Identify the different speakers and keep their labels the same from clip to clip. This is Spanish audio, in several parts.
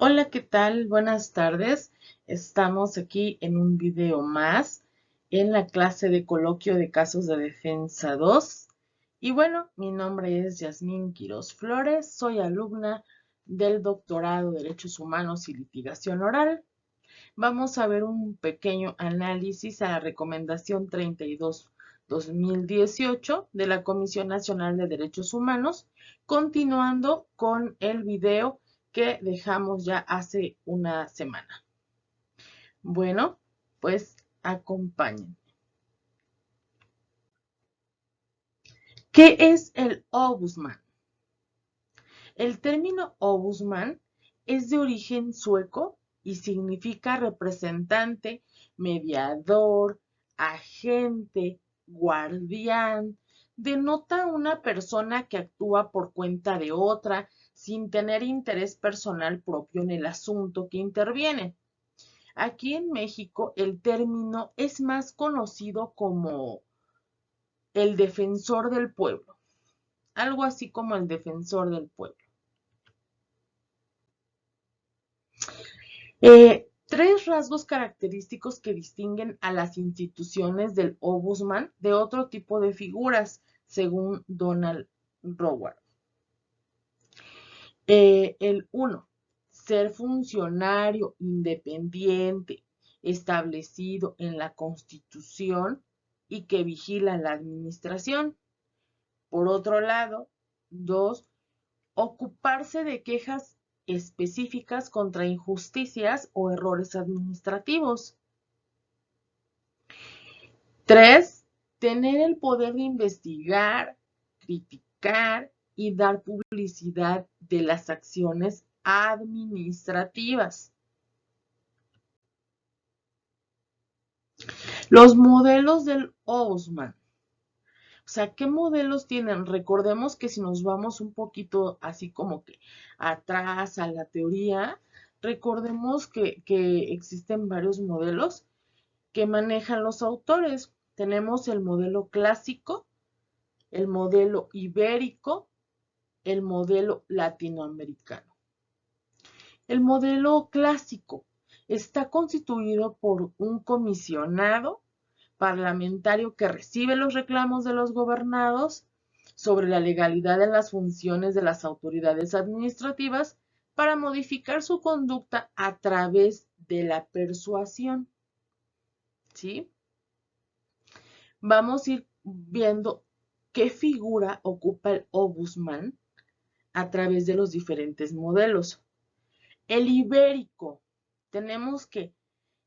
Speaker 1: Hola, ¿qué tal? Buenas tardes. Estamos aquí en un video más en la clase de coloquio de casos de defensa 2. Y bueno, mi nombre es Yasmín Quiroz Flores, soy alumna del doctorado de Derechos Humanos y Litigación Oral. Vamos a ver un pequeño análisis a la recomendación 32/2018 de la Comisión Nacional de Derechos Humanos, continuando con el video que dejamos ya hace una semana. Bueno, pues acompáñenme. ¿Qué es el ombudsman? El término ombudsman es de origen sueco y significa representante, mediador, agente, guardián. Denota una persona que actúa por cuenta de otra sin tener interés personal propio en el asunto que interviene. Aquí en México el término es más conocido como el defensor del pueblo, algo así como el defensor del pueblo. Tres rasgos característicos que distinguen a las instituciones del ombudsman de otro tipo de figuras, según Donald Rowan. El 1. Ser funcionario independiente, establecido en la Constitución y que vigila la administración. Por otro lado, 2. Ocuparse de quejas específicas contra injusticias o errores administrativos. 3. Tener el poder de investigar, criticar y dar publicidad de las acciones administrativas. Los modelos del ombudsman. O sea, ¿qué modelos tienen? Recordemos que si nos vamos un poquito así como que atrás a la teoría, recordemos que existen varios modelos que manejan los autores. Tenemos el modelo clásico, el modelo ibérico, el modelo latinoamericano. El modelo clásico está constituido por un comisionado parlamentario que recibe los reclamos de los gobernados sobre la legalidad de las funciones de las autoridades administrativas para modificar su conducta a través de la persuasión. ¿Sí? Vamos a ir viendo qué figura ocupa el ombudsman a través de los diferentes modelos. El ibérico. Tenemos que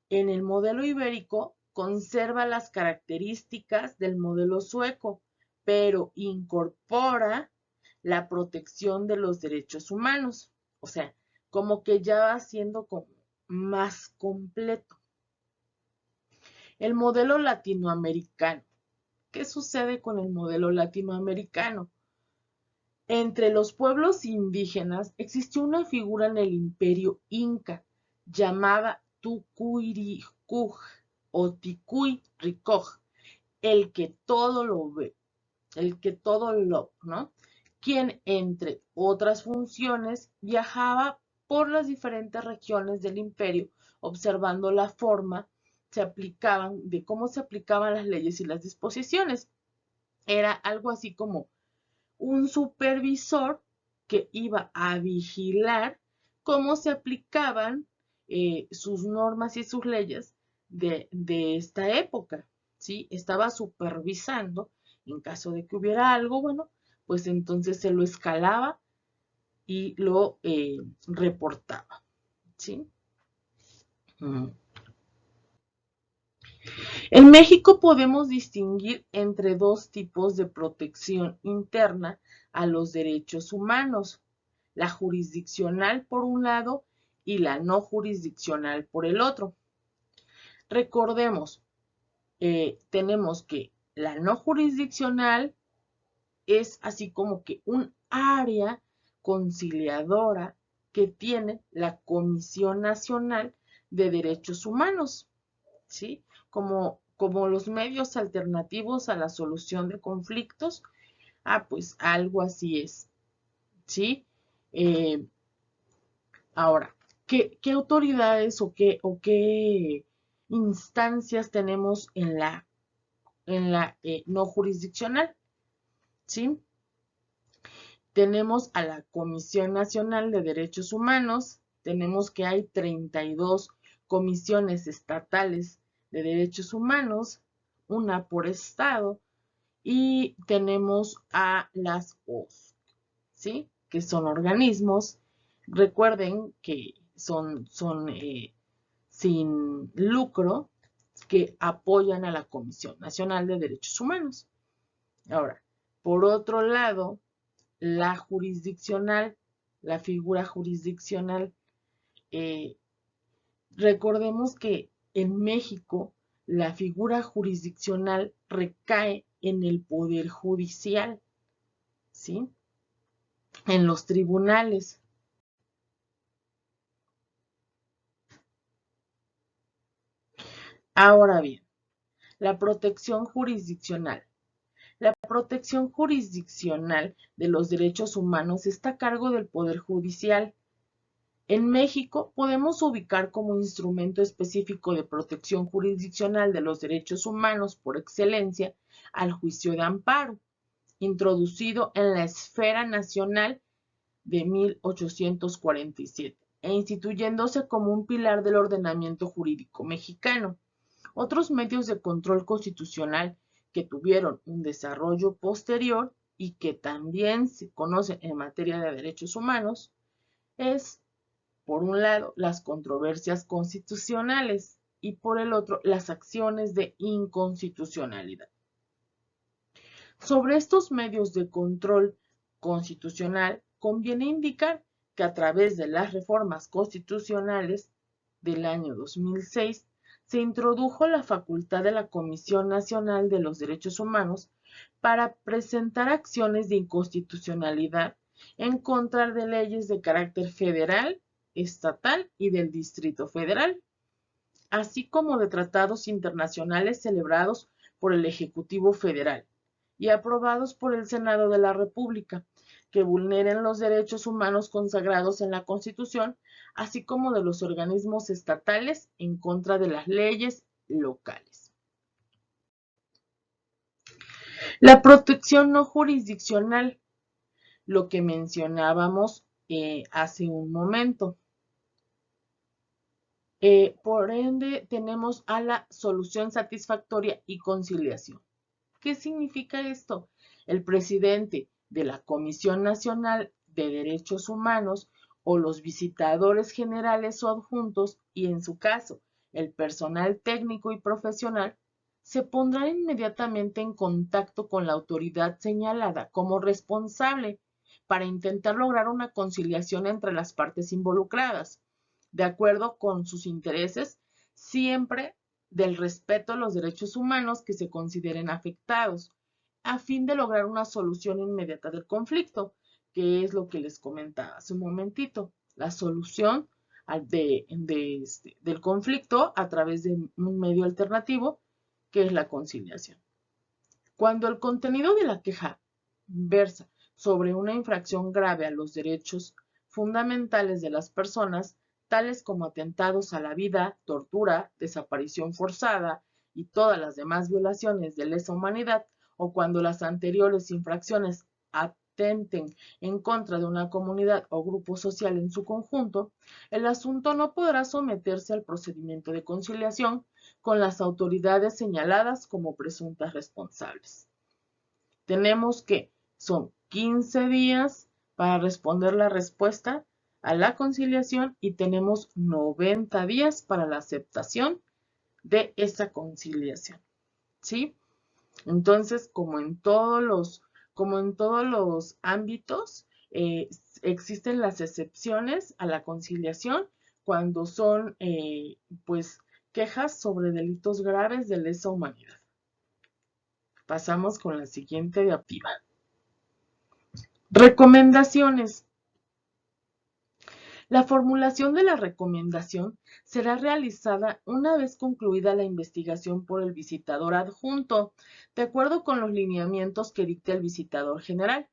Speaker 1: en el modelo ibérico conserva las características del modelo sueco, pero incorpora la protección de los derechos humanos. O sea, como que ya va siendo como más completo. El modelo latinoamericano. ¿Qué sucede con el modelo latinoamericano? Entre los pueblos indígenas existió una figura en el imperio inca llamada Tucuyricoj o Ticuy-Ricoj, el que todo lo ve, ¿no? Quien, entre otras funciones, viajaba por las diferentes regiones del imperio, observando la forma de cómo se aplicaban las leyes y las disposiciones. Era algo así como un supervisor que iba a vigilar cómo se aplicaban sus normas y sus leyes de esta época, ¿sí? Estaba supervisando en caso de que hubiera algo, bueno, pues entonces se lo escalaba y lo reportaba, ¿sí? En México podemos distinguir entre dos tipos de protección interna a los derechos humanos, la jurisdiccional por un lado y la no jurisdiccional por el otro. Recordemos, tenemos que la no jurisdiccional es así como que un área conciliadora que tiene la Comisión Nacional de Derechos Humanos, ¿sí? Como los medios alternativos a la solución de conflictos. Pues algo así es, ¿sí? Ahora, ¿Qué autoridades o qué instancias tenemos en la no jurisdiccional? ¿Sí? Tenemos a la Comisión Nacional de Derechos Humanos, tenemos que hay 32 comisiones estatales de derechos humanos, una por estado, y tenemos a las OSC, ¿sí? Que son organismos, recuerden que son sin lucro, que apoyan a la Comisión Nacional de Derechos Humanos. Ahora, por otro lado, la jurisdiccional, la figura jurisdiccional, eh, recordemos que en México la figura jurisdiccional recae en el Poder Judicial, ¿sí? En los tribunales. Ahora bien, la protección jurisdiccional. La protección jurisdiccional de los derechos humanos está a cargo del Poder Judicial. En México podemos ubicar como instrumento específico de protección jurisdiccional de los derechos humanos por excelencia al juicio de amparo, introducido en la esfera nacional de 1847 e instituyéndose como un pilar del ordenamiento jurídico mexicano. Otros medios de control constitucional que tuvieron un desarrollo posterior y que también se conocen en materia de derechos humanos es, por un lado, las controversias constitucionales y por el otro, las acciones de inconstitucionalidad. Sobre estos medios de control constitucional, conviene indicar que a través de las reformas constitucionales del año 2006 se introdujo la facultad de la Comisión Nacional de los Derechos Humanos para presentar acciones de inconstitucionalidad en contra de leyes de carácter federal, estatal y del Distrito Federal, así como de tratados internacionales celebrados por el Ejecutivo Federal y aprobados por el Senado de la República, que vulneren los derechos humanos consagrados en la Constitución, así como de los organismos estatales en contra de las leyes locales. La protección no jurisdiccional, lo que mencionábamos hace un momento. Por ende, tenemos a la solución satisfactoria y conciliación. ¿Qué significa esto? El presidente de la Comisión Nacional de Derechos Humanos o los visitadores generales o adjuntos, y en su caso, el personal técnico y profesional, se pondrán inmediatamente en contacto con la autoridad señalada como responsable para intentar lograr una conciliación entre las partes involucradas, de acuerdo con sus intereses, siempre del respeto a los derechos humanos que se consideren afectados, a fin de lograr una solución inmediata del conflicto, que es lo que les comentaba hace un momentito, la solución del conflicto a través de un medio alternativo, que es la conciliación. Cuando el contenido de la queja versa sobre una infracción grave a los derechos fundamentales de las personas, tales como atentados a la vida, tortura, desaparición forzada y todas las demás violaciones de lesa humanidad, o cuando las anteriores infracciones atenten en contra de una comunidad o grupo social en su conjunto, el asunto no podrá someterse al procedimiento de conciliación con las autoridades señaladas como presuntas responsables. Tenemos que son 15 días para responder la respuesta a la conciliación y tenemos 90 días para la aceptación de esa conciliación, ¿sí? Entonces, como en todos los ámbitos, existen las excepciones a la conciliación cuando son, pues, quejas sobre delitos graves de lesa humanidad. Pasamos con la siguiente diapositiva. Recomendaciones. La formulación de la recomendación será realizada una vez concluida la investigación por el visitador adjunto, de acuerdo con los lineamientos que dicte el visitador general,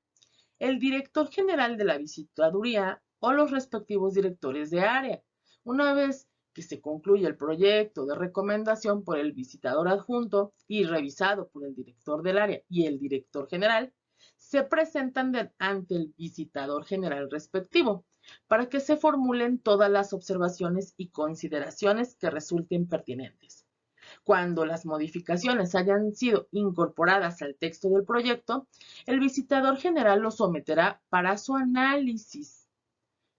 Speaker 1: el director general de la visitaduría o los respectivos directores de área, Una vez que se concluye el proyecto de recomendación por el visitador adjunto y revisado por el director del área y el director general, se presentan ante el visitador general respectivo para que se formulen todas las observaciones y consideraciones que resulten pertinentes. Cuando las modificaciones hayan sido incorporadas al texto del proyecto, el visitador general lo someterá para su análisis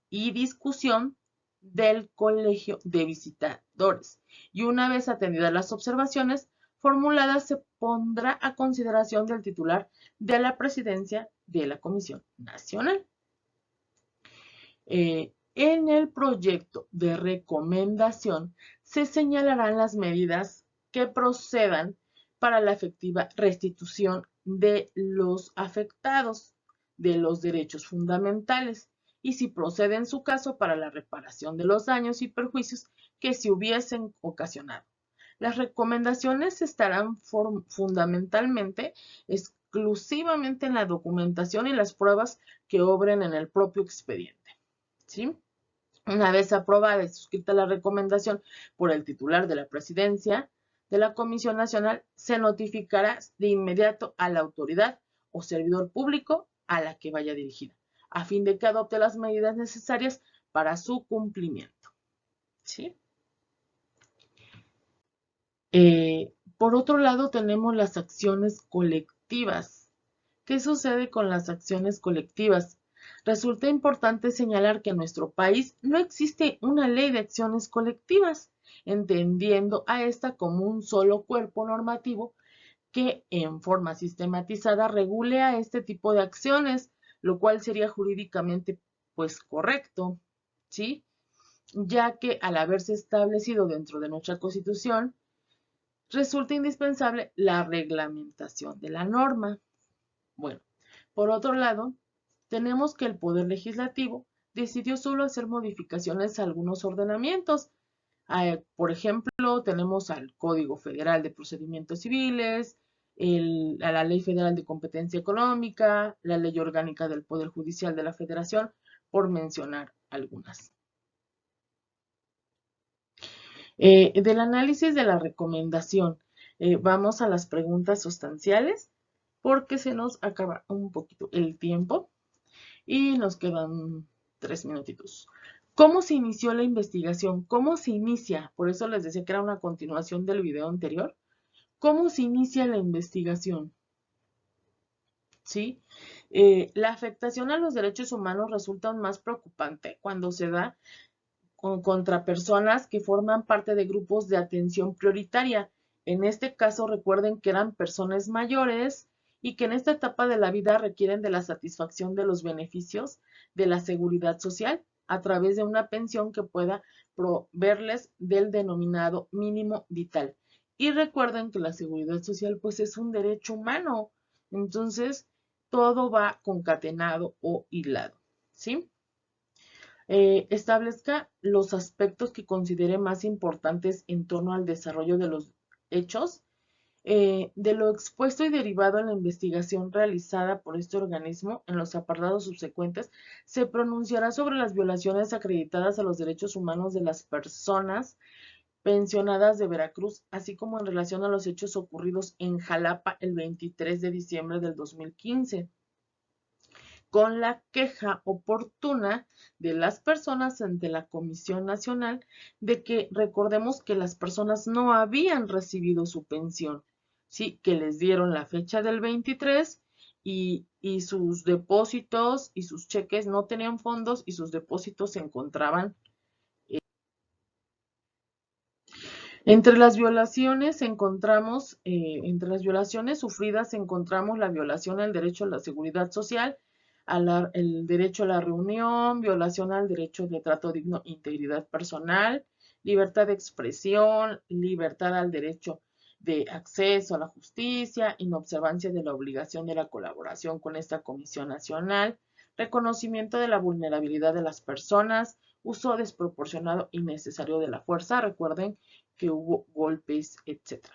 Speaker 1: y discusión del colegio de visitadores. Y una vez atendidas las observaciones formuladas, se pondrá a consideración del titular de la presidencia de la Comisión Nacional. En el proyecto de recomendación se señalarán las medidas que procedan para la efectiva restitución de los afectados de los derechos fundamentales y, si procede en su caso, para la reparación de los daños y perjuicios que se hubiesen ocasionado. Las recomendaciones estarán fundamentalmente exclusivamente en la documentación y las pruebas que obren en el propio expediente, ¿sí? Una vez aprobada y suscrita la recomendación por el titular de la presidencia de la Comisión Nacional, se notificará de inmediato a la autoridad o servidor público a la que vaya dirigida, a fin de que adopte las medidas necesarias para su cumplimiento, ¿sí? Por otro lado, tenemos las acciones colectivas. ¿Qué sucede con las acciones colectivas? Resulta importante señalar que en nuestro país no existe una ley de acciones colectivas, entendiendo a esta como un solo cuerpo normativo que en forma sistematizada regule a este tipo de acciones, lo cual sería jurídicamente pues correcto, ¿sí? Ya que al haberse establecido dentro de nuestra Constitución, resulta indispensable la reglamentación de la norma. Bueno, por otro lado, tenemos que el Poder Legislativo decidió solo hacer modificaciones a algunos ordenamientos. Por ejemplo, tenemos al Código Federal de Procedimientos Civiles, a la Ley Federal de Competencia Económica, la Ley Orgánica del Poder Judicial de la Federación, por mencionar algunas. Del análisis de la recomendación, vamos a las preguntas sustanciales, porque se nos acaba un poquito el tiempo y nos quedan 3 minutitos. ¿Cómo se inició la investigación? ¿Cómo se inicia? Por eso les decía que era una continuación del video anterior. ¿Cómo se inicia la investigación? ¿Sí? La afectación a los derechos humanos resulta aún más preocupante cuando se da contra personas que forman parte de grupos de atención prioritaria. En este caso, recuerden que eran personas mayores y que en esta etapa de la vida requieren de la satisfacción de los beneficios de la seguridad social a través de una pensión que pueda proveerles del denominado mínimo vital. Y recuerden que la seguridad social pues es un derecho humano. Entonces, todo va concatenado o hilado, ¿sí? Establezca los aspectos que considere más importantes en torno al desarrollo de los hechos. De lo expuesto y derivado en la investigación realizada por este organismo, en los apartados subsecuentes, se pronunciará sobre las violaciones acreditadas a los derechos humanos de las personas pensionadas de Veracruz, así como en relación a los hechos ocurridos en Jalapa el 23 de diciembre del 2015. Con la queja oportuna de las personas ante la Comisión Nacional de que recordemos que las personas no habían recibido su pensión, ¿sí? Que les dieron la fecha del 23 y sus depósitos y sus cheques no tenían fondos y sus depósitos se encontraban. Entre las violaciones sufridas encontramos la violación al derecho a la seguridad social, el derecho a la reunión, violación al derecho de trato digno, integridad personal, libertad de expresión, libertad al derecho de acceso a la justicia, inobservancia de la obligación de la colaboración con esta Comisión Nacional, reconocimiento de la vulnerabilidad de las personas, uso desproporcionado y innecesario de la fuerza. Recuerden que hubo golpes, etc.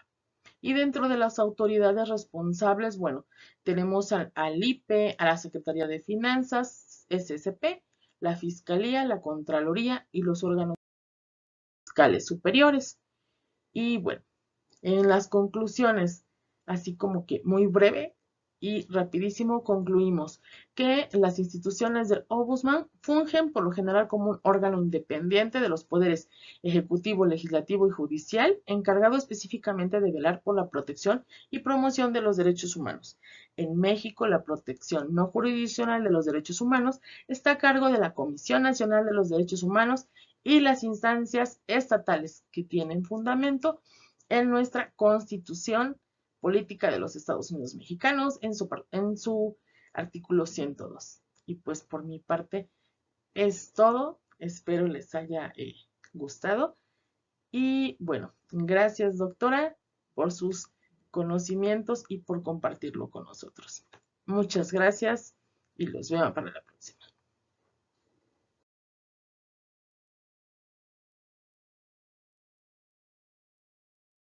Speaker 1: Y dentro de las autoridades responsables, bueno, tenemos al IPE, a la Secretaría de Finanzas, SSP, la Fiscalía, la Contraloría y los órganos fiscales superiores. Y bueno, en las conclusiones, así como que muy breve y rapidísimo, concluimos que las instituciones del Ombudsman fungen por lo general como un órgano independiente de los poderes ejecutivo, legislativo y judicial, encargado específicamente de velar por la protección y promoción de los derechos humanos. En México, la protección no jurisdiccional de los derechos humanos está a cargo de la Comisión Nacional de los Derechos Humanos y las instancias estatales que tienen fundamento en nuestra Constitución Política de los Estados Unidos Mexicanos, en su artículo 102. Y pues por mi parte es todo. Espero les haya gustado. Y bueno, gracias doctora por sus conocimientos y por compartirlo con nosotros. Muchas gracias y los veo para la próxima.